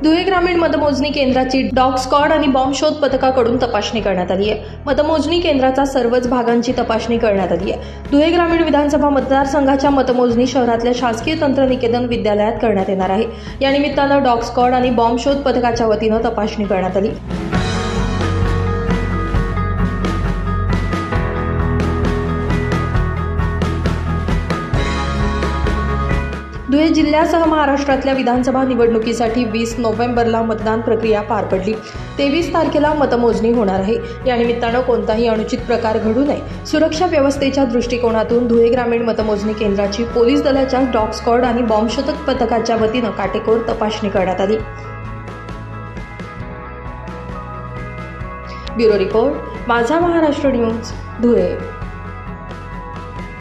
धुळे ग्रामीण मतमोजणी केंद्राची डॉग स्क्वॉड आणि बॉम्ब शोध पथकाकडून तपासणी करण्यात आली आहे। मतमोजणी केंद्राचा सर्वच भागांची तपासणी करण्यात आली आहे। धुळे ग्रामीण विधानसभा मतदारसंघाच्या मतमोजणी शहरातल्या शासकीय तंत्रनिकेतन विद्यालयात करण्यात येणार आहे। या निमित्तानं डॉग स्क्वॉड आणि बॉम्ब शोध पथकाच्या वतीनं तपासणी करण्यात आली। धुळे जिल्ह्यासह महाराष्ट्रातल्या विधानसभा निवडणुकीसाठी 20 नोव्हेंबरला मतदान प्रक्रिया पार पडली। 23 तारखेला मतमोजणी होणार आहे। या निमित्तानं कोणताही अनुचित प्रकार घडू नये, सुरक्षा व्यवस्थेच्या दृष्टिकोनातून धुळे ग्रामीण मतमोजणी केंद्राची पोलीस दलाच्या डॉग स्क्वॉड आणि बॉम्ब शोध पथकाच्या वतीनं काटेकोर तपासणी करण्यात आली। ब्युरो रिपोर्ट, माझा महाराष्ट्र न्यूज, धुळे।